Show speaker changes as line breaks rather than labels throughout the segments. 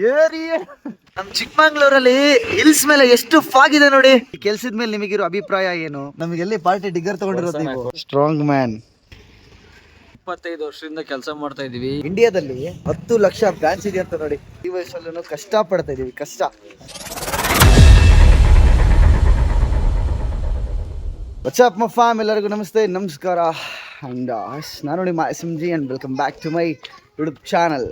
ಏರಿ ನಮ್ ಚಿಕ್ಕಮಂಗ್ಳೂರಲ್ಲಿ ಹಿಲ್ಸ್ ಮೇಲೆ ಎಷ್ಟು ಫಾಗ್ ಇದೆ ನೋಡಿ. ಕೆಲ್ಸದ ಮೇಲೆ ನಿಮಗಿರೋ ಅಭಿಪ್ರಾಯ ಏನು? ನಮಗೆ ಎಲ್ಲಿ ಪಾರ್ಟಿ ಡಿಗ್ಗರ್ ತಗೊಂಡಿರೋದು ನೀವು? Strong man.
25 ವರ್ಷದಿಂದ ಕೆಲಸ ಮಾಡ್ತಾ ಇದೀವಿ.
ಇಂಡಿಯಾದಲ್ಲಿ 10 ಲಕ್ಷ ಬ್ರಾಂಚ್ ಇದೆ ಅಂತ ನೋಡಿ. ಈ ವಯಸ್ಸಲ್ಲೂ ಕಷ್ಟ ಪಡ್ತಾ ಇದೀವಿ, ಕಷ್ಟ. ವಾಟ್ಸ್ಆಪ್ ಮಫಾಮ್, ಎಲ್ಲರಿಗೂ ನಮಸ್ತೆ, ನಮಸ್ಕಾರ. ಅಂಡ್ ನಾನು ನಿಮ್ಮ SMG and welcome back to my YouTube channel.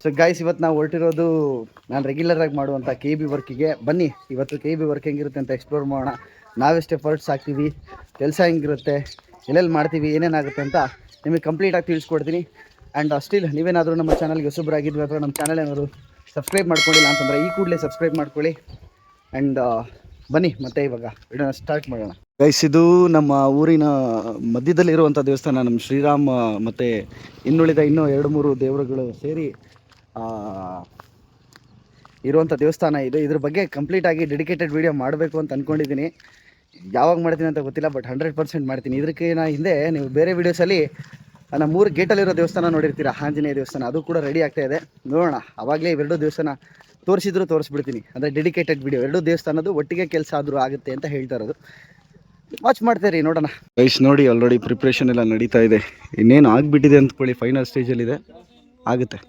So guys, ಇವತ್ತು ನಾವು ಹೊರಟಿರೋದು ನಾನು ರೆಗ್ಯುಲರ್ ಆಗಿ ಮಾಡುವಂಥ KB ವರ್ಕಿಗೆ. ಬನ್ನಿ ಇವತ್ತು KB ವರ್ಕ್ ಹೆಂಗಿರುತ್ತೆ ಅಂತ ಎಕ್ಸ್ಪ್ಲೋರ್ ಮಾಡೋಣ. ನಾವೆಷ್ಟು ಎಫರ್ಟ್ಸ್ ಹಾಕ್ತೀವಿ, ಕೆಲಸ ಹೆಂಗಿರುತ್ತೆ, ಎಲ್ಲೆಲ್ಲಿ ಮಾಡ್ತೀವಿ, ಏನೇನಾಗುತ್ತೆ ಅಂತ ನಿಮಗೆ ಕಂಪ್ಲೀಟಾಗಿ ತಿಳಿಸ್ಕೊಡ್ತೀನಿ. ಆ್ಯಂಡ್ ಸ್ಟಿಲ್ ನೀವೇನಾದರೂ ನಮ್ಮ ಚಾನಲ್ಗೆ ಹೊಸಬ್ರಾಗಿದ್ವಿ ಅಥವಾ ನಮ್ಮ ಚಾನಲ್ ಏನಾದರೂ ಸಬ್ಸ್ಕ್ರೈಬ್ ಮಾಡ್ಕೊಂಡಿಲ್ಲ ಅಂತಂದರೆ ಈ ಕೂಡಲೇ ಸಬ್ಸ್ಕ್ರೈಬ್ ಮಾಡ್ಕೊಳ್ಳಿ. ಆ್ಯಂಡ್ ಬನ್ನಿ ಮತ್ತೆ ಇವಾಗ ವಿಡಿಯೋನ ಸ್ಟಾರ್ಟ್ ಮಾಡೋಣ. ಗೈಸ್, ಇದು ನಮ್ಮ ಊರಿನ ಮಧ್ಯದಲ್ಲಿರುವಂಥ ದೇವಸ್ಥಾನ. ನಮ್ಮ ಶ್ರೀರಾಮ ಮತ್ತು ಇನ್ನುಳಿದ ಇನ್ನೂ 2-3 ದೇವರುಗಳು ಸೇರಿ ಇರುವಂಥ ದೇವಸ್ಥಾನ ಇದು. ಇದ್ರ ಬಗ್ಗೆ ಕಂಪ್ಲೀಟಾಗಿ ಡೆಡಿಕೇಟೆಡ್ ವೀಡಿಯೋ ಮಾಡಬೇಕು ಅಂತ ಅಂದ್ಕೊಂಡಿದ್ದೀನಿ. ಯಾವಾಗ ಮಾಡ್ತೀನಿ ಅಂತ ಗೊತ್ತಿಲ್ಲ, ಬಟ್ 100% ಮಾಡ್ತೀನಿ. ಇದಕ್ಕೆ ಹಿಂದೆ ನೀವು ಬೇರೆ ವೀಡಿಯೋಸಲ್ಲಿ ನಮ್ಮ 3 ಗೇಟಲ್ಲಿರೋ ದೇವಸ್ಥಾನ ನೋಡಿರ್ತೀರ, ಆಂಜನೇಯ ದೇವಸ್ಥಾನ. ಅದು ಕೂಡ ರೆಡಿ ಆಗ್ತಾ ಇದೆ, ನೋಡೋಣ. ಆವಾಗಲೇ ಇವೆರಡು ದೇವಸ್ಥಾನ ತೋರಿಸ್ಬಿಡ್ತೀನಿ. ಅಂದರೆ ಡೆಡಿಕೇಟೆಡ್ ವೀಡಿಯೋ, 2 ದೇವಸ್ಥಾನದ್ದು ಒಟ್ಟಿಗೆ ಕೆಲಸ ಆದರೂ ಆಗುತ್ತೆ ಅಂತ ಹೇಳ್ತಾ ಇರೋದು. ವಾಚ್ ಮಾಡ್ತೀರಿ, ನೋಡೋಣ. ಗೈಸ್ ನೋಡಿ, ಆಲ್ರೆಡಿ ಪ್ರಿಪ್ರೇಷನ್ ಎಲ್ಲ ನಡೀತಾ ಇದೆ. ಇನ್ನೇನು ಆಗಿಬಿಟ್ಟಿದೆ ಅಂದ್ಕೊಳ್ಳಿ, ಫೈನಲ್ ಸ್ಟೇಜಲ್ಲಿದೆ, ಆಗುತ್ತೆ.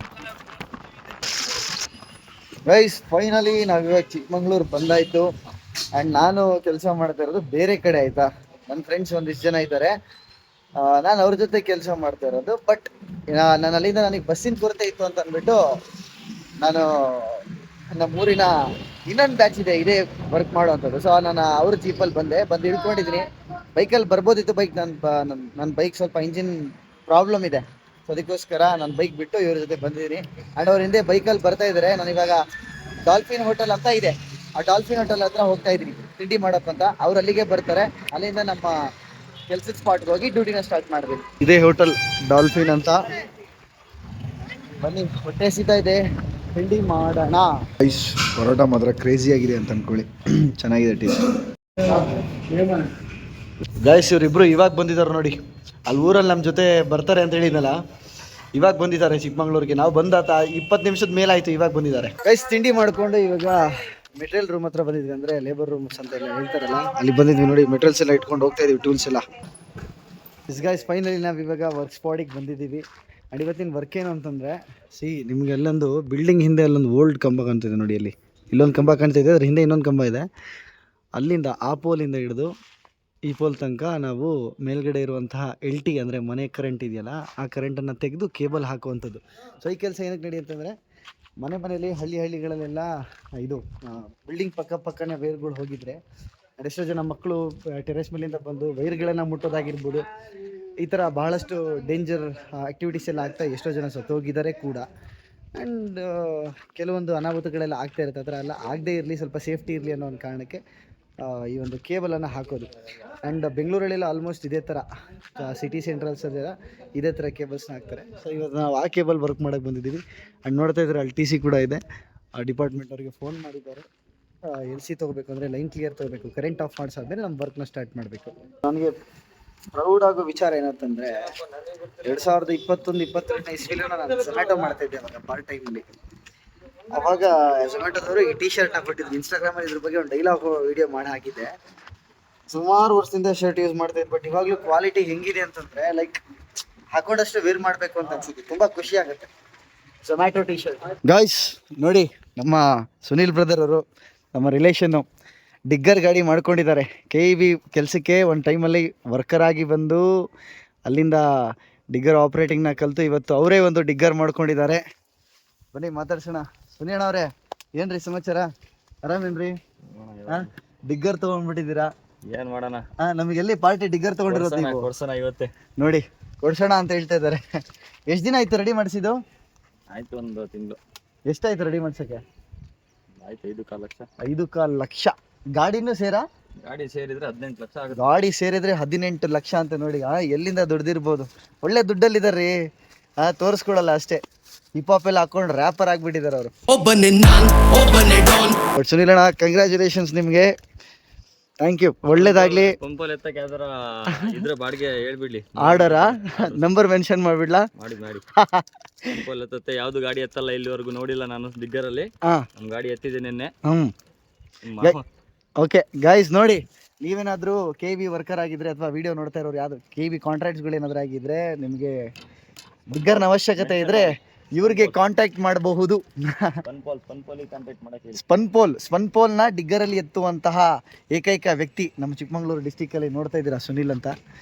ಗೈಸ್, ಫೈನಲಿ ನಾವಿವಾಗ ಚಿಕ್ಕಮಂಗ್ಳೂರು ಬಂದಾಯಿತು. ಆ್ಯಂಡ್ ನಾನು ಕೆಲಸ ಮಾಡ್ತಾ ಇರೋದು ಬೇರೆ ಕಡೆ, ಆಯಿತಾ. ನನ್ನ ಫ್ರೆಂಡ್ಸ್ ಒಂದಿಷ್ಟು ಜನ ಇದ್ದಾರೆ, ನಾನು ಅವ್ರ ಜೊತೆ ಕೆಲಸ ಮಾಡ್ತಾ ಇರೋದು. ಬಟ್ ನಾನು ಅಲ್ಲಿಂದ ನನಗೆ ಬಸ್ಸಿನ ಕೊರತೆ ಇತ್ತು ಅಂತ ಅಂದ್ಬಿಟ್ಟು ನಾನು ನಮ್ಮೂರಿನ ಇನ್ನೊಂದು ಬ್ಯಾಚ್ ಇದೆ, ಇದೇ ವರ್ಕ್ ಮಾಡುವಂಥದ್ದು. ಸೊ ನಾನು ಅವ್ರ ಜೀಪಲ್ಲಿ ಬಂದು ಹಿಡ್ಕೊಂಡಿದ್ದೀನಿ. ಬೈಕಲ್ಲಿ ಬರ್ಬೋದಿತ್ತು, ನನ್ನ ಬೈಕ್ ಸ್ವಲ್ಪ ಇಂಜಿನ್ ಪ್ರಾಬ್ಲಮ್ ಇದೆ. ಸೊ ಅದಕ್ಕೋಸ್ಕರ ನಾನು ಬೈಕ್ ಬಿಟ್ಟು ಇವ್ರ ಜೊತೆ ಬಂದಿದ್ದೀನಿ. ಆ್ಯಂಡ್ ಅವ್ರ ಹಿಂದೆ ಬೈಕಲ್ಲಿ ಬರ್ತಾ ಇದ್ದಾರೆ. ನಾನು ಇವಾಗ ಡಾಲ್ಫಿನ್ ಹೋಟೆಲ್ ಅಂತ ಇದೆ, ಆ ಡಾಲ್ಫಿನ್ ಹೋಟೆಲ್ ಹತ್ರ ಹೋಗ್ತಾ ಇದ್ದೀನಿ ತಿಂಡಿ ಮಾಡೋಕ್ಕಂತ. ಅವ್ರು ಅಲ್ಲಿಗೆ ಬರ್ತಾರೆ, ಅಲ್ಲಿಂದ ನಮ್ಮ ಕೆಲ್ಸದ ಸ್ಪಾಟ್ಗೆ ಹೋಗಿ ಡ್ಯೂಟಿನ ಸ್ಟಾರ್ಟ್ ಮಾಡಬೇಕು. ಇದೇ ಹೋಟೆಲ್ ಡಾಲ್ಫಿನ್ ಅಂತ. ಬನ್ನಿ, ಹೊಟ್ಟೆ ಸಿಗ್ತಾ ಇದೆ, ತಿಂಡಿ ಮಾಡೋಣ. ಪರೋಟ ಮಾತ್ರ ಕ್ರೇಜಿ ಆಗಿದೆ ಅಂತ ಅಂದ್ಕೊಳ್ಳಿ, ಚೆನ್ನಾಗಿದೆ ಟೇಸ್ಟ್. ಗೈಸ್, ಇವರಿಬ್ರು ಇವಾಗ ಬಂದಿದ್ದಾರೆ ನೋಡಿ. ಅಲ್ಲಿ ಊರಲ್ಲಿ ನಮ್ಮ ಜೊತೆ ಬರ್ತಾರೆ ಅಂತ ಹೇಳಿದ್ನಲ್ಲ, ಇವಾಗ ಬಂದಿದ್ದಾರೆ ಚಿಕ್ಕಮಂಗ್ಳೂರಿಗೆ. ನಾವು ಬಂದಾತ 20 ನಿಮಿಷದ ಮೇಲಾಯಿತು, ಇವಾಗ ಬಂದಿದ್ದಾರೆ. ಗೈಸ್, ತಿಂಡಿ ಮಾಡಿಕೊಂಡು ಇವಾಗ ಮೆಟೀರಿಯಲ್ ರೂಮ್ ಹತ್ರ ಬಂದಿದ್ವಿ, ಅಂದರೆ ಲೇಬರ್ ರೂಮ್ಸ್ ಅಂತ ಎಲ್ಲ ಹೇಳ್ತಾರಲ್ಲ, ಅಲ್ಲಿ ಬಂದಿದ್ವಿ ನೋಡಿ. ಮೆಟೀರಿಯಲ್ಸ್ ಎಲ್ಲ ಇಟ್ಕೊಂಡು ಹೋಗ್ತಾ ಇದೀವಿ, ಟೂಲ್ಸ್ ಎಲ್ಲ. ಗೈಸ್, ಫೈನಲಿ ನಾವು ಇವಾಗ ವರ್ಕ್ ಸ್ಪಾಟಿಗೆ ಬಂದಿದ್ದೀವಿ. ಆ್ಯಂಡ್ ಇವತ್ತಿನ ವರ್ಕ್ ಏನು ಅಂತಂದರೆ, ನಿಮಗೆ ಅಲ್ಲೊಂದು ಬಿಲ್ಡಿಂಗ್ ಹಿಂದೆ ಅಲ್ಲೊಂದು ಓಲ್ಡ್ ಕಂಬ ಕಾಣ್ತಿದೆ ನೋಡಿ. ಅಲ್ಲಿ ಇಲ್ಲೊಂದು ಕಂಬ ಕಾಣ್ತಿದೆ, ಅದ್ರ ಹಿಂದೆ ಇನ್ನೊಂದು ಕಂಬ ಇದೆ. ಅಲ್ಲಿಂದ ಆ ಪೋಲಿಂದ ಹಿಡಿದು ಈ ಪೋಲ್ ತನಕ ನಾವು ಮೇಲ್ಗಡೆ ಇರುವಂತಹ LT ಅಂದರೆ ಮನೆ ಕರೆಂಟ್ ಇದೆಯಲ್ಲ, ಆ ಕರೆಂಟನ್ನು ತೆಗೆದು ಕೇಬಲ್ ಹಾಕುವಂಥದ್ದು. ಸೊ ಈ ಕೆಲಸ ಏನಕ್ಕೆ ನಡೆಯುತ್ತಂದರೆ, ಮನೆಯಲ್ಲಿ ಹಳ್ಳಿಗಳಲ್ಲೆಲ್ಲ ಇದು ಬಿಲ್ಡಿಂಗ್ ಪಕ್ಕನೇ ವೈರ್ಗಳು ಹೋಗಿದ್ರೆ, ಎಷ್ಟೋ ಜನ ಮಕ್ಕಳು ಟೆರೆಸ್ ಮೇಲಿಂದ ಬಂದು ವೈರ್ಗಳನ್ನು ಮುಟ್ಟೋದಾಗಿರ್ಬೋದು, ಈ ಥರ ಬಹಳಷ್ಟು ಡೇಂಜರ್ ಆ್ಯಕ್ಟಿವಿಟೀಸ್ ಎಲ್ಲ ಆಗ್ತಾ ಎಷ್ಟೋ ಜನ ಸತ್ತೋಗಿದ್ದಾರೆ ಕೂಡ. ಆ್ಯಂಡ್ ಕೆಲವೊಂದು ಅನಾಹುತಗಳೆಲ್ಲ ಆಗ್ತಾ ಇರುತ್ತೆ. ಆ ಥರ ಎಲ್ಲ ಆಗದೇ ಇರಲಿ, ಸ್ವಲ್ಪ ಸೇಫ್ಟಿ ಇರಲಿ ಅನ್ನೋ ಒಂದು ಕಾರಣಕ್ಕೆ ಈ ಒಂದು ಕೇಬಲನ್ನು ಹಾಕೋದು. ಆ್ಯಂಡ್ ಬೆಂಗಳೂರಲ್ಲೆಲ್ಲ ಆಲ್ಮೋಸ್ಟ್ ಇದೇ ಥರ, ಸಿಟಿ ಸೆಂಟ್ರಲ್ಸಲ್ಲೆಲ್ಲ ಇದೇ ಥರ ಕೇಬಲ್ಸ್ನ ಹಾಕ್ತಾರೆ. ಸೊ ಇವತ್ತು ನಾವು ಆ ಕೇಬಲ್ ವರ್ಕ್ ಮಾಡೋಕ್ಕೆ ಬಂದಿದ್ದೀವಿ. ಆ್ಯಂಡ್ ನೋಡ್ತಾ ಇದ್ದಾರೆ, ಅಲ್ಲಿ TC ಕೂಡ ಇದೆ. ಆ ಡಿಪಾರ್ಟ್ಮೆಂಟ್ ಅವರಿಗೆ ಫೋನ್ ಮಾಡಿದ್ದಾರೆ. LC ತೊಗೋಬೇಕು ಅಂದರೆ ಲೈನ್ ಕ್ಲಿಯರ್ ತೊಗೋಬೇಕು. ಕರೆಂಟ್ ಆಫ್ ಮಾಡಿಸಾದ್ಮೇಲೆ ನಮ್ಮ ವರ್ಕ್ನ ಸ್ಟಾರ್ಟ್ ಮಾಡಬೇಕು. ನನಗೆ ಪ್ರೌಡ್ ಆಗೋ ವಿಚಾರ ಏನಂತಂದರೆ, 2021-22 ಇಸ್ವಿಲಿ ನಾನು ಝೊಮ್ಯಾಟೊ ಮಾಡ್ತಾಯಿದ್ದೆ ಅವಾಗ ಪಾರ್ಟ್ ಟೈಮಲ್ಲಿ. ಅವಾಗ ಝೊಮ್ಯಾಟೊದವರು ಈ T-ಶರ್ಟ್ನ ಕೊಟ್ಟಿದ್ರು. ಇನ್ಸ್ಟಾಗ್ರಾಮಲ್ಲಿ ಇದ್ರ ಬಗ್ಗೆ ಒಂದು ಡೈಲಾಗ್ ವಿಡಿಯೋ ಮಾಡಿ ಹಾಕಿದ್ದೆ. ಸುಮಾರು ವರ್ಷದಿಂದ ಶರ್ಟ್ ಯೂಸ್ ಮಾಡ್ತಾಯಿದ್ದೆ, ಬಟ್ ಇವಾಗಲೂ ಕ್ವಾಲಿಟಿ ಹೆಂಗಿದೆ ಅಂತಂದರೆ, ಲೈಕ್ ಹಾಕೊಂಡಷ್ಟು ವೇರ್ ಮಾಡಬೇಕು ಅಂತ ಅನ್ಸುತ್ತೆ. ತುಂಬ ಖುಷಿ ಆಗುತ್ತೆ. ಝೊಮ್ಯಾಟೊ T-ಶರ್ಟ್. ಗಾಯ್ಸ್ ನೋಡಿ, ನಮ್ಮ ಸುನೀಲ್ ಬ್ರದರ್ ಅವರು, ನಮ್ಮ ರಿಲೇಷನ್ನು, ಡಿಗ್ಗರ್ ಗಾಡಿ ಮಾಡ್ಕೊಂಡಿದ್ದಾರೆ. KB ಕೆಲಸಕ್ಕೆ ಒಂದು ಟೈಮಲ್ಲಿ ವರ್ಕರ್ ಆಗಿ ಬಂದು ಅಲ್ಲಿಂದ ಡಿಗ್ಗರ್ ಆಪ್ರೇಟಿಂಗ್ನ ಕಲಿತು ಇವತ್ತು ಅವರೇ ಒಂದು ಡಿಗ್ಗರ್ ಮಾಡ್ಕೊಂಡಿದ್ದಾರೆ. ಬನ್ನಿ ಮಾತಾಡ್ಸೋಣ. ಸುನೀಲ್ ಅವರೇ, ಏನ್ರಿ ಸಮಾಚಾರ? ಆರಾಮೇನ್ರಿ? ಡಿಗ್ಗರ್ ತೊಗೊಂಡ್ಬಿಟ್ಟಿದ್ದೀರಾ,
ಏನ್ ಮಾಡೋಣ?
ನಮಗೆಲ್ಲಿ ಪಾರ್ಟಿ ಡಿಗ್ಗರ್ ತೊಗೊಂಡಿರೋದು ನೀವು?
ಕೊಡ್ಸೋಣ ಇವತ್ತೇ ನೋಡಿ,
ಕೊಡ್ಸೋಣ ಅಂತ ಹೇಳ್ತಾ ಇದ್ದಾರೆ. ಎಷ್ಟು ದಿನ ಆಯ್ತು ರೆಡಿ ಮಾಡಿಸಿದ್ದು?
ಆಯ್ತು, 1 ತಿಂಗಳು.
ಎಷ್ಟಾಯ್ತು ರೆಡಿ ಮಾಡ್ಸೋಕ್ಕೆ?
ಆಯ್ತು, 5.25 ಲಕ್ಷ.
5.25 ಲಕ್ಷ. ಗಾಡಿನೂ ಸೇರಾ?
ಗಾಡಿ ಸೇರಿದ್ರೆ 18 ಲಕ್ಷ ಆಗುತ್ತೆ.
ಗಾಡಿ ಸೇರಿದ್ರೆ 18 ಲಕ್ಷ ಅಂತ ನೋಡಿ. ಎಲ್ಲಿಂದ ದುಡ್ದಿರ್ಬೋದು? ಒಳ್ಳೆ ದುಡ್ಡಲ್ಲಿದ್ದಾರೆ. ತೋರಿಸ್ಕೊಡಲ್ಲ ಅಷ್ಟೇ. ಹಿಪಾಪ್ ಎಲ್ಲ ಹಾಕೊಂಡು ರ್ಯಾಪರ್ ಆಗಿಬಿಟ್ಟಿದ್ದಾರೆ ಅವರು. ಬಟ್ ಸುನೀಲಣ್ಣ, ಕಂಗ್ರ್ಯಾಚುಲೇಷನ್ಸ್ ನಿಮಗೆ. ಥ್ಯಾಂಕ್ ಯು, ಒಳ್ಳೇದಾಗ್ಲಿ.
ಪಂಪಲ್ ಎತ್ತಕ್ಕೆ ಯಾವ್ದಾರ ಇದ್ರೆ ಬಾಡಿಗೆ ಹೇಳ್ಬಿಡ್ಲಿ.
ಆರ್ಡರ ನಂಬರ್ ಮೆನ್ಷನ್ ಮಾಡ್ಬಿಡ್ಲಾ?
ಮಾಡಿ ಪಂಪಲ್ ಎತ್ತತ್ತೆ. ಯಾವ್ದು ಗಾಡಿ ಎತ್ತಲ್ಲ ಇಲ್ಲಿವರೆಗೂ ನೋಡಿಲ್ಲ ನಾನು ದಿಗ್ಗರಲ್ಲಿ. ನಮ್ ಗಾಡಿ ಎತ್ತಿದೆ ನಿನ್ನೆ.
ಓಕೆ ಗೈಸ್, ನೋಡಿ, ನೀವೇನಾದರೂ KV ವರ್ಕರ್ ಆಗಿದ್ರೆ ಅಥವಾ ವಿಡಿಯೋ ನೋಡ್ತಾ ಇರೋರು ಯಾವುದು KV ಕಾಂಟ್ರಾಕ್ಟ್ಸ್ಗಳು ಏನಾದರೂ ಆಗಿದ್ರೆ ನಿಮಗೆ ದಿಗ್ಗರ್ನ ಅವಶ್ಯಕತೆ ಇದ್ರೆ ಇವ್ರಿಗೆ ಕಾಂಟ್ಯಾಕ್ಟ್ ಮಾಡಬಹುದು. ಸ್ಪನ್ಪೋಲ್ನ ಡಿಗ್ಗರಲ್ಲಿ ಎತ್ತುವಂತಹ ಏಕೈಕ ವ್ಯಕ್ತಿ ನಮ್ಮ ಚಿಕ್ಕಮಗಳೂರು ಡಿಸ್ಟಿಕಲ್ಲಿ ನೋಡ್ತಾ ಇದ್ದೀರಾ, ಸುನಿಲ್ ಅಂತ.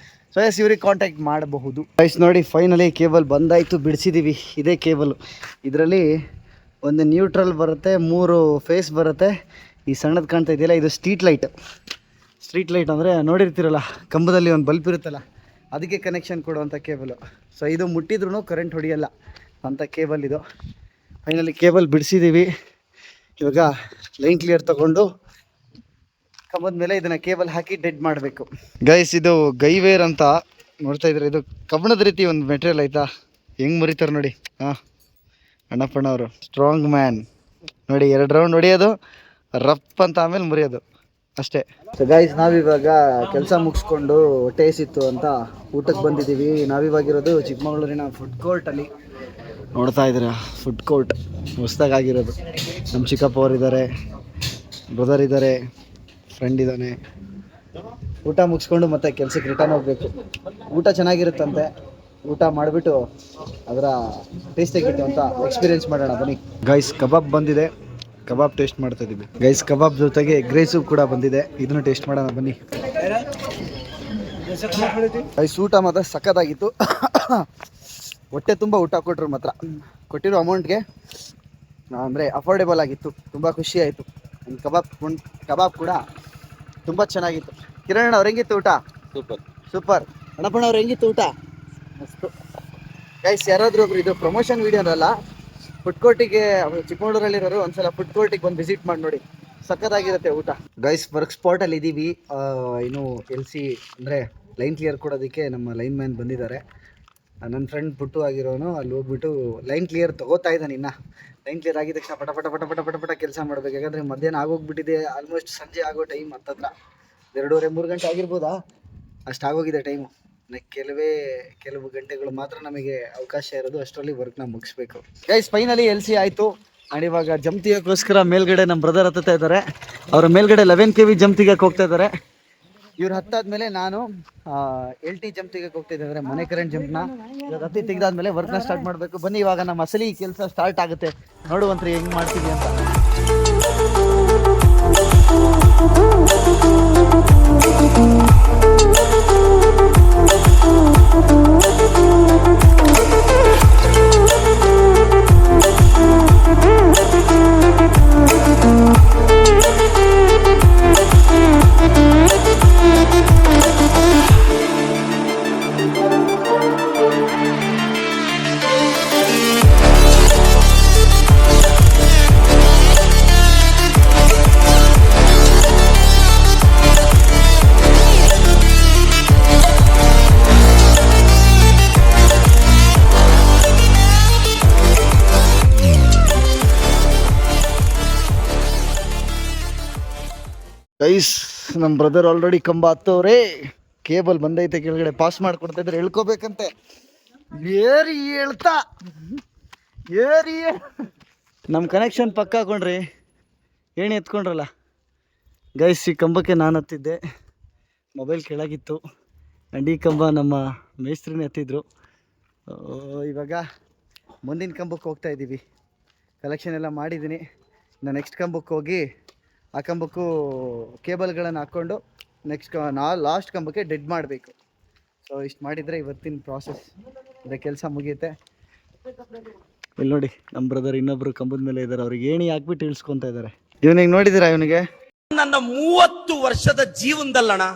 ಸೊ ಎಸ್, ಇವ್ರಿಗೆ ಕಾಂಟ್ಯಾಕ್ಟ್ ಮಾಡಬಹುದು. ಗೈಸ್ ನೋಡಿ, ಫೈನಲಿ ಕೇಬಲ್ ಬಂದಾಯಿತು, ಬಿಡಿಸಿದ್ದೀವಿ. ಇದೇ ಕೇಬಲ್. ಇದರಲ್ಲಿ ಒಂದು ನ್ಯೂಟ್ರಲ್ ಬರುತ್ತೆ, 3 ಫೇಸ್ ಬರುತ್ತೆ. ಈ ಸಣ್ಣದು ಕಾಣ್ತಾ ಇದೆಯಲ್ಲ, ಇದು ಸ್ಟ್ರೀಟ್ ಲೈಟ್ ಅಂದರೆ ನೋಡಿರ್ತೀರಲ್ಲ, ಕಂಬದಲ್ಲಿ ಒಂದು ಬಲ್ಪ್ ಇರುತ್ತಲ್ಲ, ಅದಕ್ಕೆ ಕನೆಕ್ಷನ್ ಕೊಡುವಂಥ ಕೇಬಲು. ಸೊ ಇದು ಮುಟ್ಟಿದ್ರೂ ಕರೆಂಟ್ ಹೊಡೆಯಲ್ಲ ಅಂಥ ಕೇಬಲ್ ಇದು. ಫೈನಲಿ ಕೇಬಲ್ ಬಿಡಿಸಿದ್ದೀವಿ. ಇವಾಗ ಲೈನ್ ಕ್ಲಿಯರ್ ತೊಗೊಂಡು ಕಂಬದ ಮೇಲೆ ಇದನ್ನು ಕೇಬಲ್ ಹಾಕಿ ಡೆಡ್ ಮಾಡಬೇಕು. ಗೈಸ್, ಇದು ಗೈವೇರ್ ಅಂತ ನೋಡ್ತಾ ಇದ್ರೆ, ಇದು ಕಬ್ಬಣದ ರೀತಿ ಒಂದು ಮೆಟೀರಿಯಲ್ ಆಯಿತಾ, ಹೆಂಗೆ ಮುರಿತಾರೆ ನೋಡಿ. ಅಣ್ಣಪ್ಪಣ್ಣವರು ಸ್ಟ್ರಾಂಗ್ ಮ್ಯಾನ್ ನೋಡಿ. 2 ರೌಂಡ್ ಹೊಡೆಯೋದು, ರಪ್ ಅಂತ, ಆಮೇಲೆ ಮುರಿಯೋದು ಅಷ್ಟೇ. ಸೊ ಗೈಸ್, ನಾವಿವಾಗ ಕೆಲಸ ಮುಗಿಸ್ಕೊಂಡು ಹೊಟ್ಟೆ ಹಸಿತ್ತು ಅಂತ ಊಟಕ್ಕೆ ಬಂದಿದ್ದೀವಿ. ನಾವಿವಾಗಿರೋದು ಚಿಕ್ಕಮಗಳೂರಿನ ಫುಡ್ ಕೋರ್ಟಲ್ಲಿ. ನೋಡ್ತಾ ಇದ್ದೀರಾ, ಫುಡ್ ಕೋರ್ಟ್ ಹೊಸ್ದಾಗಿರೋದು. ನಮ್ಮ ಚಿಕ್ಕಪ್ಪ ಅವ್ರು ಇದ್ದಾರೆ, ಬ್ರದರ್ ಇದ್ದಾರೆ, ಫ್ರೆಂಡ್ ಇದ್ದಾನೆ. ಊಟ ಮುಗಿಸ್ಕೊಂಡು ಮತ್ತೆ ಕೆಲಸಕ್ಕೆ ರಿಟರ್ನ್ ಹೋಗಬೇಕು. ಊಟ ಚೆನ್ನಾಗಿರುತ್ತಂತೆ. ಊಟ ಮಾಡಿಬಿಟ್ಟು ಅದರ ಟೇಸ್ಟ್ ಹೇಗಿತ್ತು ಅಂತ ಎಕ್ಸ್ಪೀರಿಯೆನ್ಸ್ ಮಾಡೋಣ ಬನ್ನಿ. ಗೈಸ್, ಕಬಾಬ್ ಬಂದಿದೆ, ಕಬಾಬ್ ಟೇಸ್ಟ್ ಮಾಡ್ತಾ ಇದ್ದೀವಿ. ಗೈಸ್, ಕಬಾಬ್ ಜೊತೆಗೆ ಎಗ್ ರೈಸು ಕೂಡ ಬಂದಿದೆ, ಇದನ್ನು ಟೇಸ್ಟ್ ಮಾಡೋಣ ಬನ್ನಿ. ಗೈಸ್, ಊಟ ಮಾತ್ರ ಸಖತ್ತಾಗಿತ್ತು. ಹೊಟ್ಟೆ ತುಂಬ ಊಟ ಕೊಟ್ಟರು ಮಾತ್ರ. ಕೊಟ್ಟಿರೋ ಅಮೌಂಟ್ಗೆ ಅಂದರೆ ಅಫೋರ್ಡೆಬಲ್ ಆಗಿತ್ತು. ತುಂಬ ಖುಷಿ ಆಯಿತು. ಕಬಾಬ್ ಕೂಡ ತುಂಬ ಚೆನ್ನಾಗಿತ್ತು. ಕಿರಣ್ ಅವ್ರು ಹೆಂಗಿತ್ತು ಊಟ? ಸೂಪರ್. ಅಣ್ಣಪ್ಪಣ್ಣ ಅವ್ರು ಹೆಂಗಿತ್ತು ಊಟ? ಮಸ್ತು. ಗೈಸ್, ಯಾರಾದರೂ ಒಬ್ರು, ಇದು ಪ್ರಮೋಷನ್ ವೀಡಿಯೋ ಅಲ್ಲ, ಫುಡ್ ಕೋರ್ಟಿಗೆ ಚಿಕ್ಕಮಗಳೂರಲ್ಲಿರೋರು ಒಂದ್ಸಲ ಫುಡ್ ಕೋರ್ಟಿಗೆ ಬಂದು ವಿಸಿಟ್ ಮಾಡಿ ನೋಡಿ, ಸಖತ್ತಾಗಿರುತ್ತೆ ಊಟ. ಗೈಸ್, ವರ್ಕ್ ಸ್ಪಾಟಲ್ಲಿ ಇದ್ದೀವಿ. ಇನ್ನು LC ಅಂದರೆ ಲೈನ್ ಕ್ಲಿಯರ್ ಕೊಡೋದಕ್ಕೆ ನಮ್ಮ ಲೈನ್ ಮ್ಯಾನ್ ಬಂದಿದ್ದಾರೆ. ನನ್ನ ಫ್ರೆಂಡ್ ಪುಟ್ಟು ಆಗಿರೋನು ಅಲ್ಲಿ ಹೋಗ್ಬಿಟ್ಟು ಲೈನ್ ಕ್ಲಿಯರ್ ತೊಗೋತಾ ಇದ್ದಾನೆ. ಇನ್ನು ಲೈನ್ ಕ್ಲಿಯರ್ ಆಗಿದ ತಕ್ಷಣ ಪಟ ಕೆಲಸ ಮಾಡಬೇಕು. ಯಾಕಂದರೆ ಮಧ್ಯಾಹ್ನ ಆಗೋಗ್ಬಿಟ್ಟಿದೆ, ಆಲ್ಮೋಸ್ಟ್ ಸಂಜೆ ಆಗೋ ಟೈಮ್. ಹತ್ತತ್ರ 2:30-3 ಗಂಟೆ ಆಗಿರ್ಬೋದಾ, ಅಷ್ಟಾಗೋಗಿದೆ ಟೈಮು. ಕೆಲವು ಗಂಟೆಗಳು ಮಾತ್ರ ನಮಗೆ ಅವಕಾಶ ಇರೋದು, ಅಷ್ಟರಲ್ಲಿ ವರ್ಕ್ನ ಮುಗಿಸ್ಬೇಕು. ಗೈಸ್, ಫೈನಲಿ LC ಆಯಿತು. ಆ್ಯಂಡ್ ಇವಾಗ ಜಂಪ್ ತೆಗಿಯೋಕ್ಕೋಸ್ಕರ ಮೇಲ್ಗಡೆ ನಮ್ಮ ಬ್ರದರ್ ಹತ್ತುತ್ತಾ ಇದ್ದಾರೆ. ಅವರ ಮೇಲ್ಗಡೆ 11 kV ಜಂಪ್ ತೆಗಿಯೋಕೆ ಹೋಗ್ತಾ ಇದ್ದಾರೆ. ಇವ್ರು ಹತ್ತಾದ್ಮೇಲೆ ನಾನು LT ಜಂಪ್ ತೆಗಿಯೋಕೆ ಹೋಗ್ತಾ ಇದ್ದಾರೆ, ಮನೆ ಕರೆಂಟ್ ಜಂಪ್ನ. ಇವಾಗ ಹತ್ತಿ ತೆಗೆದಾದ್ಮೇಲೆ ವರ್ಕ್ನ ಸ್ಟಾರ್ಟ್ ಮಾಡಬೇಕು. ಬನ್ನಿ, ಇವಾಗ ನಮ್ಮ ಅಸಲಿ ಕೆಲಸ ಸ್ಟಾರ್ಟ್ ಆಗುತ್ತೆ. ನೋಡುವಂತ್ರಿ ಹೆಂಗೆ ಮಾಡ್ತೀವಿ ಅಂತ. ಗೈಸ್, ನಮ್ಮ ಬ್ರದರ್ ಆಲ್ರೆಡಿ ಕಂಬ ಹತ್ತವ್ರೆ. ಕೇಬಲ್ ಬಂದೈತೆ, ಕೆಳಗಡೆ ಪಾಸ್ ಮಾಡ್ಕೊಡ್ತಾ ಇದ್ರೆ ಹೇಳ್ಕೋಬೇಕಂತೆ. ಏರಿ ನಮ್ಮ ಕನೆಕ್ಷನ್ ಪಕ್ಕ ಹಾಕೊಂಡ್ರಿ, ಏಣಿ ಎತ್ಕೊಂಡ್ರಲ್ಲ. ಗೈಸ್, ಈ ಕಂಬಕ್ಕೆ ನಾನು ಹತ್ತಿದ್ದೆ, ಮೊಬೈಲ್ ಕೆಳಗಿತ್ತು. ಆ್ಯಂಡ್ ಈ ಕಂಬ ನಮ್ಮ ಮೇಸ್ತ್ರಿನೇ ಹತ್ತಿದ್ರು. ಇವಾಗ ಮುಂದಿನ ಕಂಬಕ್ಕೆ ಹೋಗ್ತಾ ಇದ್ದೀವಿ. ಕಲೆಕ್ಷನ್ ಎಲ್ಲ ಮಾಡಿದ್ದೀನಿ. ನಾನು ನೆಕ್ಸ್ಟ್ ಕಂಬಕ್ಕೆ ಹೋಗಿ ಆ ಕಂಬಕ್ಕೂ ಕೇಬಲ್ಗಳನ್ನು ಹಾಕ್ಕೊಂಡು ನೆಕ್ಸ್ಟ್ ಲಾಸ್ಟ್ ಕಂಬಕ್ಕೆ ಡೆಡ್ ಮಾಡಬೇಕು. ಸೊ ಇಷ್ಟು ಮಾಡಿದರೆ ಇವತ್ತಿನ ಪ್ರಾಸೆಸ್ ಅದೇ ಕೆಲಸ ಮುಗಿಯುತ್ತೆ. ಇಲ್ಲಿ ನೋಡಿ, ನಮ್ಮ ಬ್ರದರ್ ಇನ್ನೊಬ್ರು ಕಂಬದ ಮೇಲೆ ಇದ್ದಾರೆ. ಅವ್ರಿಗೆ ಏಣಿ ಹಾಕ್ಬಿಟ್ಟು ಇಳಿಸ್ಕೊತಾ ಇದ್ದಾರೆ. ಇವನಿಗೆ ನೋಡಿದ್ದೀರಾ? ಇವನಿಗೆ
ನನ್ನ 30 ವರ್ಷದ ಜೀವನದಲ್ಲಣ್ಣ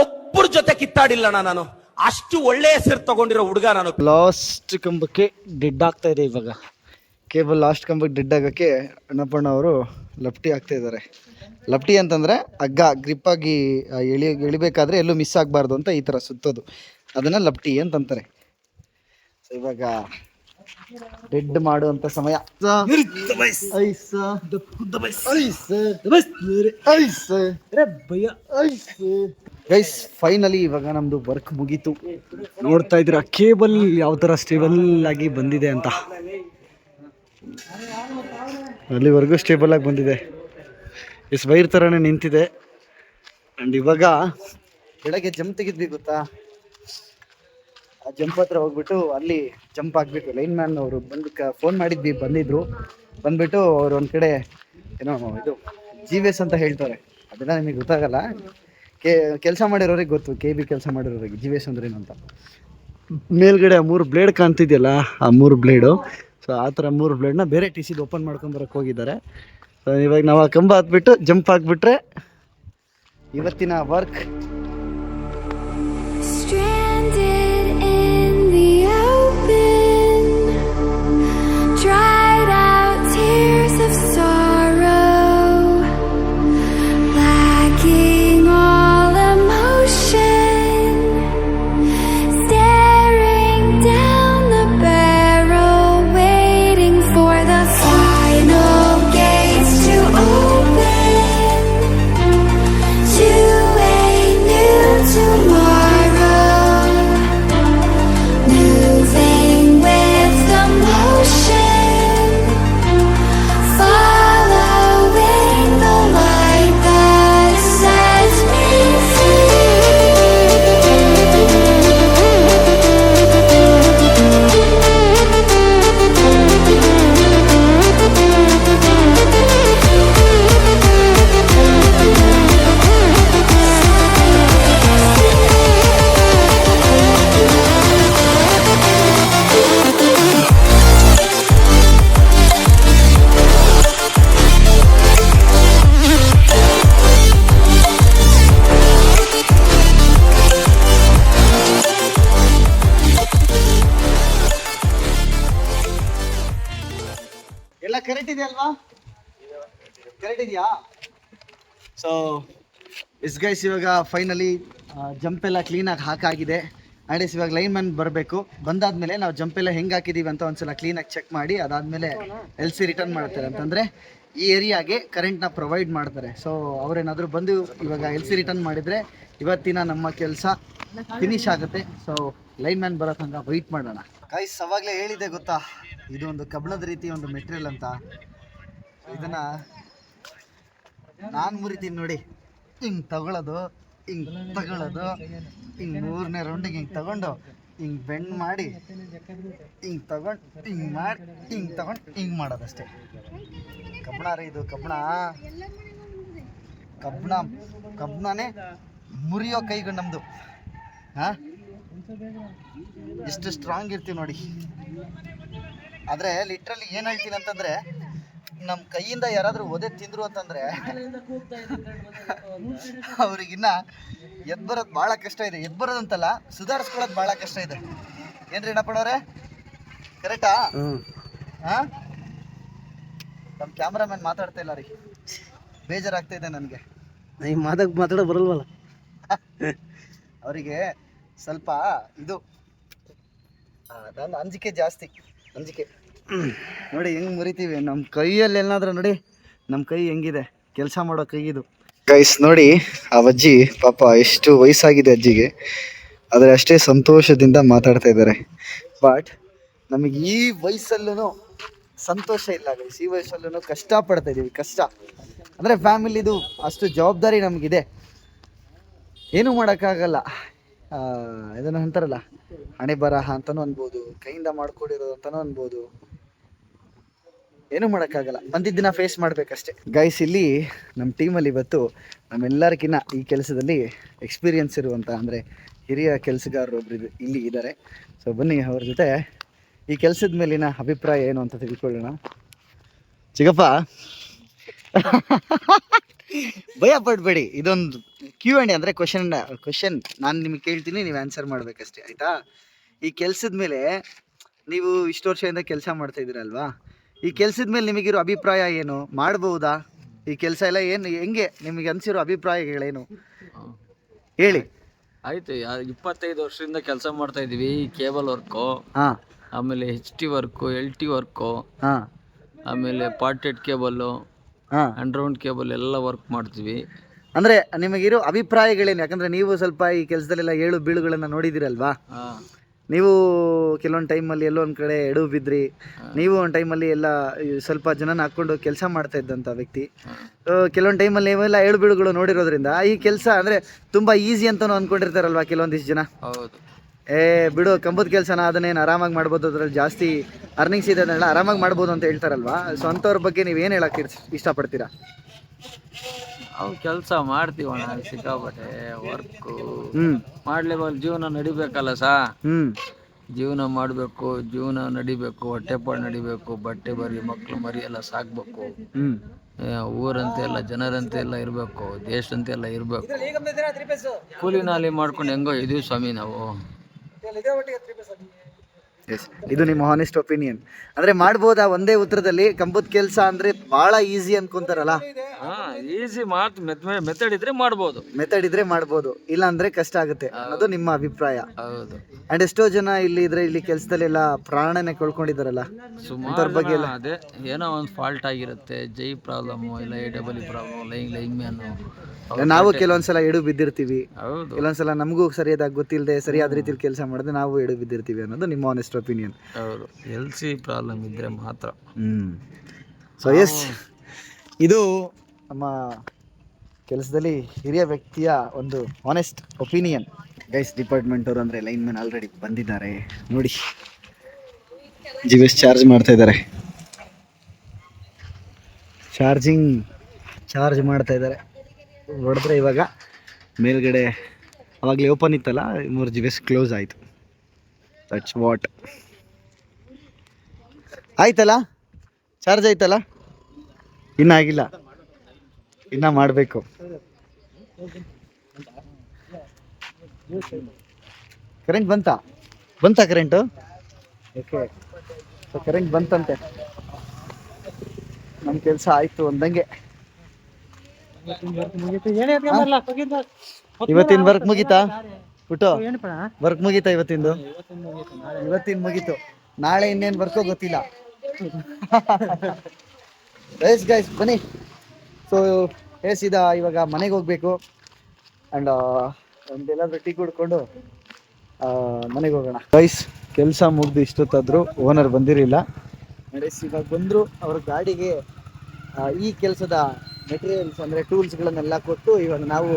ಒಬ್ಬರ ಜೊತೆ ಕಿತ್ತಾಡಿಲ್ಲಣ್ಣ. ನಾನು ಅಷ್ಟು ಒಳ್ಳೆ ಹೆಸರು ತಗೊಂಡಿರೋ ಹುಡುಗ ನಾನು.
ಲಾಸ್ಟ್ ಕಂಬಕ್ಕೆ ಡೆಡ್ ಆಗ್ತಾ ಇದೆ. ಇವಾಗ ಕೇಬಲ್ ಲಾಸ್ಟ್ ಕಂಬಕ್ಕೆ ಡೆಡ್ ಆಗೋಕ್ಕೆ ಅಣ್ಣಪ್ಪಣ್ಣ ಅವರು ಲಪ್ಟಿ ಆಗ್ತಾ ಇದ್ದಾರೆ. ಲಪ್ಟಿ ಅಂತಂದರೆ ಹಗ್ಗ ಗ್ರಿಪ್ಪಾಗಿ ಎಳಿಬೇಕಾದ್ರೆ ಎಲ್ಲೂ ಮಿಸ್ ಆಗಬಾರ್ದು ಅಂತ ಈ ಥರ ಸುತ್ತೋದು, ಅದನ್ನು ಲಪ್ಟಿ ಅಂತಂತಾರೆ. ಸೊ ಇವಾಗ ಡೆಡ್ ಮಾಡುವಂತ ಸಮಯ. ಗೈಸ್ ಫೈನಲಿ ಇವಾಗ ನಮ್ದು ವರ್ಕ್ ಮುಗೀತು. ನೋಡ್ತಾ ಇದ್ದೀರಾ ಕೇಬಲ್ ಯಾವ ತರ ಸ್ಟೇಬಲ್ ಆಗಿ ಬಂದಿದೆ ಅಂತ. ಅಲ್ಲಿವರೆಗೂ ಸ್ಟೇಬಲ್ ಆಗಿ ಬಂದಿದೆ. ಇಸ್ ವೈರ್ ಥರನೇ ನಿಂತಿದೆ. ಆ್ಯಂಡ್ ಇವಾಗ ಬೆಳಗ್ಗೆ ಜಂಪ್ ತೆಗೆದ್ವಿ ಗೊತ್ತಾ, ಆ ಜಂಪ್ ಹತ್ರ ಹೋಗ್ಬಿಟ್ಟು ಅಲ್ಲಿ ಜಂಪ್ ಆಗಿಬಿಟ್ಟು ಲೈನ್ ಮ್ಯಾನ್ ಅವರು ಬಂದು ಫೋನ್ ಮಾಡಿದ್ವಿ, ಬಂದ್ಬಿಟ್ಟು ಅವ್ರು ಒಂದು ಕಡೆ ಏನೋ ಇದು GVS ಅಂತ ಹೇಳ್ತಾರೆ, ಅದೆಲ್ಲ ನಿಮಗೆ ಗೊತ್ತಾಗಲ್ಲ. ಕೆಲಸ ಮಾಡಿರೋರಿಗೆ ಗೊತ್ತು, KB ಕೆಲಸ ಮಾಡಿರೋರಿಗೆ GVS ಅಂದ್ರೆ ಏನು ಅಂತ. ಮೇಲ್ಗಡೆ 3 ಬ್ಲೇಡ್ ಕಾಣ್ತಿದೆಯಲ್ಲ, ಆ 3 ಬ್ಲೇಡು. ಸೊ ಆ ಥರ 3 ಬ್ಲೇಡ್ನ ಬೇರೆ TCದು ಓಪನ್ ಮಾಡ್ಕೊಂಬರಕ್ಕೆ ಹೋಗಿದ್ದಾರೆ. ಸೊ ಇವಾಗ ನಾವು ಆ ಕಂಬ ಹತ್ಬಿಟ್ಟು ಜಂಪ್ ಆಗಿಬಿಟ್ರೆ ಇವತ್ತಿನ work.
Stranded in the open, dried out tears of sorrow, lacking all emotion, staring down the barrel, waiting for the final gates to open to a new tomorrow, moving with the motion, following the light that sets me
ಎಲ್ಲ correct ಇದೆ ಅಲ್ವಾ? Correct ಇದೆಯಾ? So guys ಇವಾಗ finally jump ಎಲ್ಲ ಕ್ಲೀನಾಗಿ ಹಾಕಾಗಿದೆ. And ಇವಾಗ line man ಬರಬೇಕು. ಬಂದಾದ್ಮೇಲೆ ನಾವು ಜಂಪ್ ಎಲ್ಲ ಹೆಂಗೆ ಹಾಕಿದ್ದೀವಿ ಅಂತ ಒಂದ್ಸಲ ಕ್ಲೀನಾಗಿ ಚೆಕ್ ಮಾಡಿ ಅದಾದಮೇಲೆ LC ರಿಟರ್ನ್ ಮಾಡ್ತಾರೆ. ಅಂತಂದರೆ ಈ ಏರಿಯಾಗೆ ಕರೆಂಟ್ನ ಪ್ರೊವೈಡ್ ಮಾಡ್ತಾರೆ. ಸೊ ಅವ್ರೇನಾದರೂ ಬಂದು ಇವಾಗ LC ರಿಟರ್ನ್ ಮಾಡಿದರೆ ಇವತ್ತಿನ ನಮ್ಮ ಕೆಲಸ ಫಿನಿಶ್ ಆಗುತ್ತೆ. ಸೊ ಲೈನ್ ಮ್ಯಾನ್ ಬರೋ ತನಕ ವೆಯ್ಟ್ ಮಾಡೋಣ. ಗೈಸ್ ಅವಾಗಲೇ ಹೇಳಿದೆ ಗೊತ್ತಾ, ಇದು ಒಂದು ಕಬ್ಬಿಣದ ರೀತಿ ಒಂದು ಮೆಟೀರಿಯಲ್ ಅಂತ. ಇದನ್ನು ನಾನು ಮುರಿತೀನಿ ನೋಡಿ. ಹಿಂಗೆ ತಗೊಳ್ಳೋದು, ಹಿಂಗೆ ಹಿಂಗೆ 3ನೇ ರೌಂಡಿಗೆ ಹಿಂಗೆ ತಗೊಂಡು ಹಿಂಗೆ ಬೆಂಡ್ ಮಾಡಿ ಹಿಂಗೆ ತಗೊಂಡು ಹಿಂಗೆ ಮಾಡಿ ಹಿಂಗೆ ತಗೊಂಡು ಹಿಂಗೆ ಮಾಡೋದಷ್ಟೇ. ಕಬ್ಬಣ ರೀ ಇದು, ಕಬ್ಬಣನೇ ಮುರಿಯೋ ಕೈಗಳು ನಮ್ಮದು. ಹಾಂ, ಎಷ್ಟು ಸ್ಟ್ರಾಂಗ್ ಇರ್ತೀವಿ ನೋಡಿ. ಆದರೆ ಲಿಟ್ರಲಿ ಏನು ಹೇಳ್ತೀನಿ ಅಂತಂದರೆ, ನಮ್ಮ ಕೈಯಿಂದ ಯಾರಾದರೂ ಒದೆ ತಿಂದರು ಅಂತಂದರೆ ಅವ್ರಿಗಿನ್ನ ಎದ್ದು ಭಾಳ ಕಷ್ಟ ಇದೆ. ಎದ್ದು ಬರೋದಂತಲ್ಲ, ಸುಧಾರಿಸ್ಕೊಳ್ಳೋದು ಭಾಳ ಕಷ್ಟ ಇದೆ. ಏನ್ರಿ ಅಣ್ಣಪ್ಪಣ್ಣವ್ರೆ, ಕರೆಕ್ಟಾ? ಹಾಂ, ನಮ್ಮ ಕ್ಯಾಮ್ರಾಮನ್ ಮಾತಾಡ್ತಾ ಇಲ್ಲ ರೀ, ಬೇಜಾರಾಗ್ತಾ ಇದೆ ನನಗೆ. ಮಾತಾಡೋ ಬರಲ್ವಲ್ಲ ಅವರಿಗೆ. ಸ್ವಲ್ಪ ಇದು ನನ್ನ ಅಂಜಿಕೆ ಜಾಸ್ತಿ. ನೋಡಿ ಹೆಂಗೆ ಮುರಿತೀವಿ. ನಮ್ಮ ಕೈಯಲ್ಲಿ ಏನಾದರೂ ನೋಡಿ, ನಮ್ಮ ಕೈ ಹೆಂಗಿದೆ, ಕೆಲಸ ಮಾಡೋ ಕೈ ಇದು. ಗೈಸ್ ನೋಡಿ, ಆ ಅಜ್ಜಿ ಪಾಪ ಎಷ್ಟು ವಯಸ್ಸಾಗಿದೆ ಅಜ್ಜಿಗೆ, ಆದರೆ ಅಷ್ಟೇ ಸಂತೋಷದಿಂದ ಮಾತಾಡ್ತಾ ಇದ್ದಾರೆ. ಬಟ್ ನಮಗೆ ಈ ವಯಸ್ಸಲ್ಲೂ ಸಂತೋಷ ಇಲ್ಲ ಗೈಸ್. ಈ ವಯಸ್ಸಲ್ಲೂ ಕಷ್ಟಪಡ್ತಾ ಇದ್ದೀವಿ. ಕಷ್ಟ ಅಂದರೆ ಫ್ಯಾಮಿಲಿದು ಅಷ್ಟು ಜವಾಬ್ದಾರಿ ನಮಗಿದೆ, ಏನೂ ಮಾಡೋಕ್ಕಾಗಲ್ಲ. ಇದನ್ನು ಅಂತಾರಲ್ಲ, ಹಣೆ ಬರಹ ಅಂತಲೂ ಅನ್ಬೋದು, ಕೈಯಿಂದ ಮಾಡ್ಕೊಂಡಿರೋದು ಅಂತಲೂ ಅನ್ಬೋದು. ಏನೂ ಮಾಡೋಕ್ಕಾಗಲ್ಲ, ಬಂದಿದ್ದನ್ನ ಫೇಸ್ ಮಾಡಬೇಕಷ್ಟೆ. ಗೈಸ್ ಇಲ್ಲಿ ನಮ್ಮ ಟೀಮಲ್ಲಿ ಇವತ್ತು ನಮ್ಮೆಲ್ಲರಿಗಿನ್ನ ಈ ಕೆಲಸದಲ್ಲಿ ಎಕ್ಸ್ಪೀರಿಯನ್ಸ್ ಇರುವಂಥ, ಅಂದರೆ ಹಿರಿಯ ಕೆಲಸಗಾರರು ಒಬ್ಬರು ಇಲ್ಲಿ ಇದ್ದಾರೆ. ಸೊ ಬನ್ನಿ ಅವ್ರ ಜೊತೆ ಈ ಕೆಲಸದ ಮೇಲಿನ ಅಭಿಪ್ರಾಯ ಏನು ಅಂತ ತಿಳ್ಕೊಳ್ಳೋಣ. ಚಿಕ್ಕಪ್ಪ ಭಯ ಪಡಬೇಡಿ, ಇದೊಂದು Q&A ಅಂದರೆ ಕ್ವಶನ್ ನಾನು ನಿಮಗೆ ಕೇಳ್ತೀನಿ, ನೀವು ಆನ್ಸರ್ ಮಾಡಬೇಕಷ್ಟೇ, ಆಯಿತಾ? ಈ ಕೆಲಸದ ಮೇಲೆ ನೀವು ಇಷ್ಟು ವರ್ಷದಿಂದ ಕೆಲಸ ಮಾಡ್ತಾ ಇದ್ದೀರಲ್ವಾ, ಈ ಕೆಲಸದ ಮೇಲೆ ನಿಮಗಿರೋ ಅಭಿಪ್ರಾಯ ಏನು? ಮಾಡ್ಬೋದಾ ಈ ಕೆಲಸ ಎಲ್ಲ? ಏನು ಹೆಂಗೆ ನಿಮಗೆ ಅನಿಸಿರೋ ಅಭಿಪ್ರಾಯಗಳೇನು ಹೇಳಿ.
ಆಯ್ತು 25 ವರ್ಷದಿಂದ ಕೆಲಸ ಮಾಡ್ತಾ ಇದೀವಿ. ಕೇಬಲ್ ವರ್ಕು,
ಹಾ
ಆಮೇಲೆ HT ವರ್ಕು, LT ವರ್ಕು,
ಹಾ
ಆಮೇಲೆ ಪಾರ್ಟೆಡ್ ಕೇಬಲ್ಲು,
ಹಾ
ಅಂಡರ್ಗ್ರೌಂಡ್ ಕೇಬಲ್ ಎಲ್ಲ ವರ್ಕ್ ಮಾಡ್ತೀವಿ.
ಅಂದ್ರೆ ನಿಮಗಿರೋ ಅಭಿಪ್ರಾಯಗಳೇನು? ಯಾಕಂದ್ರೆ ನೀವು ಸ್ವಲ್ಪ ಈ ಕೆಲಸದಲ್ಲೆಲ್ಲ ಏಳು ಬೀಳುಗಳನ್ನ ನೋಡಿದಿರಲ್ವಾ? ನೀವು ಕೆಲವೊಂದು ಟೈಮಲ್ಲಿ ಎಲ್ಲೋ ಒಂದು ಕಡೆ ಎಡವು ಬಿದ್ರಿ, ನೀವು ಒಂದು ಟೈಮಲ್ಲಿ ಎಲ್ಲ ಸ್ವಲ್ಪ ಜನನ ಹಾಕ್ಕೊಂಡು ಕೆಲಸ ಮಾಡ್ತಾ ಇದ್ದಂಥ ವ್ಯಕ್ತಿ. ಕೆಲವೊಂದು ಟೈಮಲ್ಲಿ ನೀವೆಲ್ಲ ಏಳು ಬೀಳುಗಳು ನೋಡಿರೋದ್ರಿಂದ ಈ ಕೆಲಸ ಅಂದರೆ ತುಂಬ ಈಸಿ ಅಂತಲೂ ಅಂದ್ಕೊಂಡಿರ್ತಾರಲ್ವಾ ಕೆಲವೊಂದಿಷ್ಟು ಜನ.
ಹೌದು.
ಬಿಡು ಕಂಬದ ಕೆಲಸನ ಅದನ್ನೇನು ಆರಾಮಾಗಿ ಮಾಡ್ಬೋದು, ಅದ್ರಲ್ಲಿ ಜಾಸ್ತಿ ಅರ್ನಿಂಗ್ಸ್ ಇದೆ ಅದನ್ನೆಲ್ಲ ಆರಾಮಾಗಿ ಮಾಡ್ಬೋದು ಅಂತ ಹೇಳ್ತಾರಲ್ವಾ. ಸೊ ಅಂಥವ್ರ ಬಗ್ಗೆ ನೀವು ಏನು ಹೇಳಕ್ಕೆ ಇಷ್ಟಪಡ್ತೀರಾ?
ನಾವು ಕೆಲಸ ಮಾಡ್ತೀವಣ್ಣ, ಸಿಕ್ಕಾಪಟ್ಟೆ ವರ್ಕು
ಹ್ಞೂ
ಮಾಡ್ಲೇಬಾರ್ದು, ಜೀವನ ನಡಿಬೇಕಲ್ಲ
ಹ್ಞೂ
ಜೀವನ ಮಾಡಬೇಕು, ಜೀವನ ನಡಿಬೇಕು, ಹೊಟ್ಟೆಪಾಡು ನಡಿಬೇಕು, ಬಟ್ಟೆ ಬರಿ ಮಕ್ಕಳು ಮರಿ ಎಲ್ಲ ಸಾಕ್ಬೇಕು.
ಹ್ಞೂ
ಊರಂತೆ ಎಲ್ಲ ಜನರಂತೆ ಎಲ್ಲ ಇರಬೇಕು, ದೇಶದಂತೆ ಎಲ್ಲ ಇರಬೇಕು. ಕೂಲಿ ನಾಲಿ ಮಾಡ್ಕೊಂಡು ಹೆಂಗೋ ಇದೀವಿ ಸ್ವಾಮಿ ನಾವು.
ಎಸ್, ಇದು ನಿಮ್ಮ ಹಾನೆಸ್ಟ್ ಒಪಿನಿಯನ್. ಅಂದರೆ ಮಾಡ್ಬೋದಾ ಒಂದೇ ಉತ್ತರದಲ್ಲಿ? ಕಂಬದ ಕೆಲಸ ಅಂದರೆ ಭಾಳ ಈಸಿ ಅನ್ಕೊಂತಾರಲ್ಲ.
ಈಸಿ ಮೆಥಡ್ ಇದ್ರೆ ಮಾಡ್ಬೋದು.
ಮೆಥಡ್ ಇದ್ರೆ ಮಾಡ್ಬೋದು, ಇಲ್ಲ ಅಂದರೆ ಕಷ್ಟ ಆಗುತ್ತೆ ಅನ್ನೋದು ನಿಮ್ಮ ಅಭಿಪ್ರಾಯ.
ಹೌದು.
ಆ್ಯಂಡ್ ಎಷ್ಟೋ ಜನ ಇಲ್ಲಿ ಕೆಲಸದಲ್ಲೆಲ್ಲ ಪ್ರಾಣನೇ ಕಳ್ಕೊಂಡಿದ್ದಾರಲ್ಲ,
ಸುಮಾರು ಬಗ್ಗೆ ಎಲ್ಲ ಅದೇ ಏನೋ ಒಂದು ಫಾಲ್ಟ್ ಆಗಿರುತ್ತೆ, ಜೈ ಪ್ರಾಬ್ಲಮ್ಮು ಇಲ್ಲ AEE ಪ್ರಾಬ್ಲಮ್, ಲೈನ್ ಮ್ಯಾನು.
ನಾವು ಕೆಲವೊಂದ್ಸಲ ಎಡು ಬಿದ್ದಿರ್ತೀವಿ,
ಹೌದು.
ಕೆಲವೊಂದ್ಸಲ ನಮಗೂ ಸರಿಯಾಗಿ ಗೊತ್ತಿಲ್ಲದೆ ಸರಿಯಾದ ರೀತಿಯಲ್ಲಿ ಕೆಲಸ ಮಾಡಿದ್ರೆ ನಾವು ಎಡು ಬಿದ್ದಿರ್ತೀವಿ ಅನ್ನೋದು ನಿಮ್ಮ ಆನೆಸ್ಟ್ ಒಪಿನಿಯನ್.
ಹೌದು. LC ಪ್ರಾಬ್ಲಮ್ ಇದ್ರೆ ಮಾತ್ರ.
ಸೊ ಎಸ್, ಇದು ನಮ್ಮ ಕೆಲಸದಲ್ಲಿ ಹಿರಿಯ ವ್ಯಕ್ತಿಯ ಒಂದು ಆನೆಸ್ಟ್ ಒಪಿನಿಯನ್. ಗೈಸ್, ಡಿಪಾರ್ಟ್ಮೆಂಟ್ ಅವರು ಅಂದರೆ ಲೈನ್ಮನ್ ಆಲ್ರೆಡಿ ಬಂದಿದ್ದಾರೆ ನೋಡಿ. GBS ಚಾರ್ಜ್ ಮಾಡ್ತಾ ಇದ್ದಾರೆ, ಚಾರ್ಜ್ ಮಾಡ್ತಾ ಇದ್ದಾರೆ. ಹೊಡೆದ್ರೆ ಇವಾಗ ಮೇಲ್ಗಡೆ ಅವಾಗಲೇ ಓಪನ್ ಇತ್ತಲ್ಲ, 3 GBS ಕ್ಲೋಸ್ ಆಯಿತು. That's what. ಆಯ್ತಲ್ಲ, ಚಾರ್ಜ್ ಆಯ್ತಲ್ಲ? ಆಗಿಲ್ಲ, ಇನ್ನ ಮಾಡಬೇಕು. ಕರೆಂಟ್ ಬಂತಾ ಕರೆಂಟು? ಓಕೆ, ಸೊ ಕರೆಂಟ್ ಬಂತಂತೆ, ನಮ್ಮ ಕೆಲಸ ಆಯ್ತು ಅಂದಂಗೆ. ಇವತ್ತಿನ ವರ್ಕ್ ಮುಗೀತಾ ಪುಟ್ಟು? ವರ್ಕ್ ಮುಗೀತಾ ಇವತ್ತಿಂದು? ಇವತ್ತಿನ ಮುಗೀತು, ನಾಳೆ ಇನ್ನೇನು ವರ್ಕೋ ಗೊತ್ತಿಲ್ಲ. ಗೈಸ್ ಬನ್ನಿ. ಸೊ ಇವಾಗ ಮನೆಗೆ ಹೋಗ್ಬೇಕು. ಆ್ಯಂಡ್ ಒಂದೆಲ್ಲಾದ್ರೂ ಟೀ ಕುಡ್ಕೊಂಡು ಮನೆಗೆ ಹೋಗೋಣ. ಗೈಸ್, ಕೆಲಸ ಮುಗ್ದು ಇಷ್ಟೊತ್ತಾದರೂ ಓನರ್ ಬಂದಿರಲಿಲ್ಲ. ನಡೆಸಿ ಇವಾಗ ಬಂದರು. ಅವ್ರ ಗಾಡಿಗೆ ಈ ಕೆಲಸದ ಮೆಟೀರಿಯಲ್ಸ್ ಅಂದರೆ ಟೂಲ್ಸ್ಗಳನ್ನೆಲ್ಲ ಕೊಟ್ಟು ಇವಾಗ ನಾವು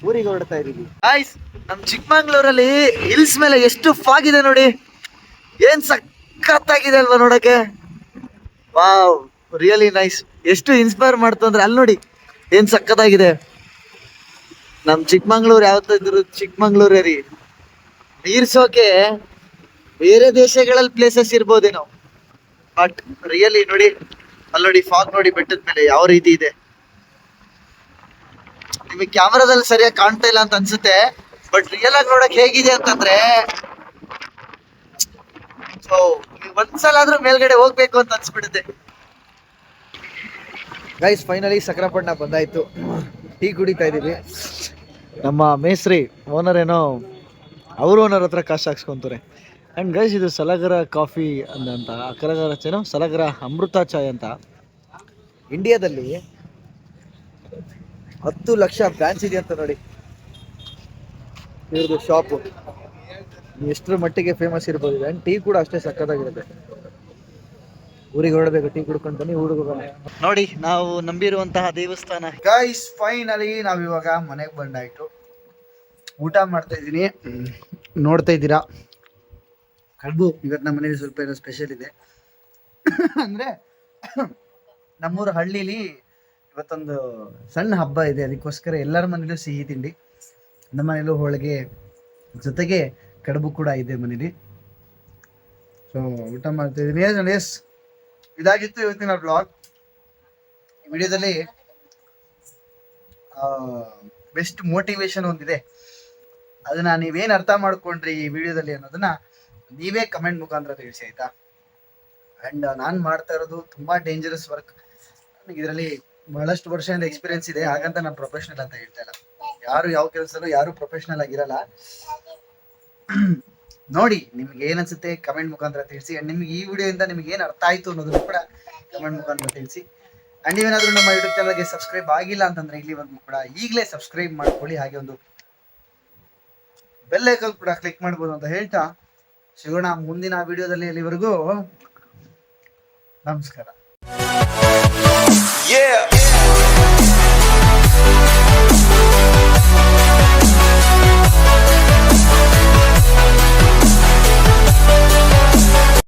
ಊರಿಗೆ ಹೊರಡ್ತಾ ಇದ್ದೀವಿ. ಗೈಸ್, ನಮ್ಮ ಚಿಕ್ಕಮಂಗ್ಳೂರಲ್ಲಿ ಹಿಲ್ಸ್ ಮೇಲೆ ಎಷ್ಟು ಫಾಗ್ ಇದೆ ನೋಡಿ, ಏನು ಸಖತ್ತಾಗಿದೆ ಅಲ್ವಾ ನೋಡೋಕ್ಕೆ. Wow, really nice. ಎಷ್ಟು ಇನ್ಸ್ಪೈರ್ ಮಾಡ್ತು ಅಂದರೆ ಅಲ್ಲಿ ನೋಡಿ ಏನು ಸಖತ್ತಾಗಿದೆ. ನಮ್ಮ ಚಿಕ್ಕಮಂಗ್ಳೂರು ಯಾವತ್ತಿದ್ರು ಚಿಕ್ಕಮಂಗ್ಳೂರೇ ರೀ. ಮೀರ್ಸೋಕೆ ಬೇರೆ ದೇಶಗಳಲ್ಲಿ ಪ್ಲೇಸಸ್ ಇರ್ಬೋದೇನೋ, ಬಟ್ ರಿಯಲಿ ನೋಡಿ, ಅಲ್ಲಿ ನೋಡಿ ಫಾಗ್ ನೋಡಿ ಬೆಟ್ಟದ ಮೇಲೆ ಯಾವ ರೀತಿ ಇದೆ. ನಿಮಗೆ ಕ್ಯಾಮರಾದಲ್ಲಿ ಸರಿಯಾಗಿ ಕಾಣ್ತಾ ಇಲ್ಲ ಅಂತ ಅನ್ಸುತ್ತೆ, ಬಟ್ ರಿಯಲ್ ಆಗಿ ನೋಡಕ್ ಹೇಗಿದೆ ಅಂತಂದ್ರೆ, ಸೊ ಒಂದ್ಸಲ ಆದ್ರೂ ಮೇಲ್ಗಡೆ ಹೋಗ್ಬೇಕು ಅಂತ ಅನ್ಸ್ಬಿಡುತ್ತೆ. ಗೈಸ್, ಫೈನಲಿ ಸಕ್ರಪಟ್ಟಣ ಬಂದಾಯ್ತು. ಟೀ ಕುಡಿತಾ ಇದೀವಿ. ನಮ್ಮ ಮೇಸ್ರಿ ಓನರ್ ಏನೋ ಅವ್ರ ಓನರ್ ಹತ್ರ ಕಾಸು ಹಾಕ್ಸ್ಕೊಂತಾರೆ. ಆ್ಯಂಡ್ ಗೈಸ್, ಇದು ಸಲಗರ ಕಾಫಿ ಅಂತ, ಸಲಗರ ಅಮೃತ ಚಾಯ್ ಅಂತ. ಇಂಡಿಯಾದಲ್ಲಿ 10 ಲಕ್ಷ ಬ್ರಾಂಚ್ ಇದೆ ಅಂತ ನೋಡಿ ಇವ್ರದ್ದು ಶಾಪು. ಎಷ್ಟರ ಮಟ್ಟಿಗೆ ಫೇಮಸ್ ಇರ್ಬೋದು. ಆ್ಯಂಡ್ ಟೀ ಕೂಡ ಅಷ್ಟೇ ಸಕ್ಕತ್ತಾಗಿರುತ್ತೆ. ಊರಿಗೆ ಹೊರಡಬೇಕು, ಟೀ ಕುಡ್ಕೊಂಡು ಬನ್ನಿ, ಊರಿಗೆ ಹೋಗೋಣ. ನೋಡಿ, ನಾವು ನಂಬಿರುವಂತಹ ದೇವಸ್ಥಾನ. ಗೈಸ್, ಫೈನಲಿ ನಾವಿವಾಗ ಮನೆಗೆ ಬಂದಾಯ್ತು. ಊಟ ಮಾಡ್ತಾ ಇದ್ದೀನಿ, ನೋಡ್ತಾ ಇದ್ದೀರಾ. ಕಡುಬು ಇವತ್ತು ನಮ್ಮ ಮನೇಲಿ ಸ್ವಲ್ಪ ಏನೋ ಸ್ಪೆಷಲ್ ಇದೆ. ಅಂದರೆ ನಮ್ಮೂರ ಹಳ್ಳಿಲಿ ಇವತ್ತೊಂದು ಸಣ್ಣ ಹಬ್ಬ ಇದೆ, ಅದಕ್ಕೋಸ್ಕರ ಎಲ್ಲರ ಮನೇಲೂ ಸಿಹಿ ತಿಂಡಿ. ನಮ್ಮ ಮನೇಲೂ ಹೋಳಿಗೆ ಜೊತೆಗೆ ಕಡುಬು ಕೂಡ ಇದೆ ಮನೇಲಿ. ಸೊ ಊಟ ಮಾಡ್ತಾ ಇದ್ದೀನಿ. ಎಸ್, ಇದಾಗಿತ್ತು ಇವತ್ತಿನ ಬ್ಲಾಗ್. ಈ ವಿಡಿಯೋದಲ್ಲಿ ಬೆಸ್ಟ್ ಮೋಟಿವೇಶನ್ ಒಂದಿದೆ, ಅದನ್ನ ನೀವೇನು ಅರ್ಥ ಮಾಡ್ಕೊಂಡ್ರಿ ಈ ವಿಡಿಯೋದಲ್ಲಿ ಅನ್ನೋದನ್ನ ನೀವೇ ಕಮೆಂಟ್ ಮುಖಾಂತರ ತಿಳಿಸಿ, ಆಯ್ತಾ. ಆ್ಯಂಡ್ ನಾನು ಮಾಡ್ತಾ ಇರೋದು ತುಂಬಾ ಡೇಂಜರಸ್ ವರ್ಕ್. ನನಗೆ ಇದರಲ್ಲಿ ಬಹಳಷ್ಟು ವರ್ಷದಿಂದ ಎಕ್ಸ್ಪೀರಿಯನ್ಸ್ ಇದೆ, ಹಾಗಂತ ನಾನು ಪ್ರೊಫೆಷನಲ್ ಅಂತ ಹೇಳ್ತಾ ಇಲ್ಲ. ಯಾರು ಯಾವ ಕೆಲಸದಲ್ಲೂ ಯಾರು ಪ್ರೊಫೆಷನಲ್ ಆಗಿರಲ್ಲ. ನೋಡಿ ನಿಮ್ಗೆ ಏನ್ ಅನ್ಸುತ್ತೆ ಕಮೆಂಟ್ ಮುಖಾಂತರ ತಿಳಿಸಿ. ಅಂಡ್ ನಿಮ್ಗೆ ಈ ವಿಡಿಯೋಯಿಂದ ನಿಮ್ಗೆ ಏನ್ ಅರ್ಥ ಆಯ್ತು ಅನ್ನೋದನ್ನು ಕೂಡ ಕಮೆಂಟ್ ಮುಖಾಂತರ ತಿಳಿಸಿ. ಅಂಡ್ ನೀವೇನಾದ್ರೂ ನಮ್ಮ ಯೂಟ್ಯೂಬ್ ಚಾನಲ್ಗೆ ಸಬ್ಸ್ಕ್ರೈಬ್ ಆಗಿಲ್ಲ ಅಂತಂದ್ರೆ ಇಲ್ಲಿವರೆಗೂ ಕೂಡ ಈಗಲೇ ಸಬ್ಸ್ಕ್ರೈಬ್ ಮಾಡ್ಕೊಳ್ಳಿ. ಹಾಗೆ ಒಂದು ಬೆಲ್ ಐಕಾನ್ ಕೂಡ ಕ್ಲಿಕ್ ಮಾಡ್ಬೋದು ಅಂತ ಹೇಳ್ತಾ ಸಿಗೋಣ ಮುಂದಿನ ವಿಡಿಯೋದಲ್ಲಿ. ಅಲ್ಲಿವರೆಗೂ ನಮಸ್ಕಾರ.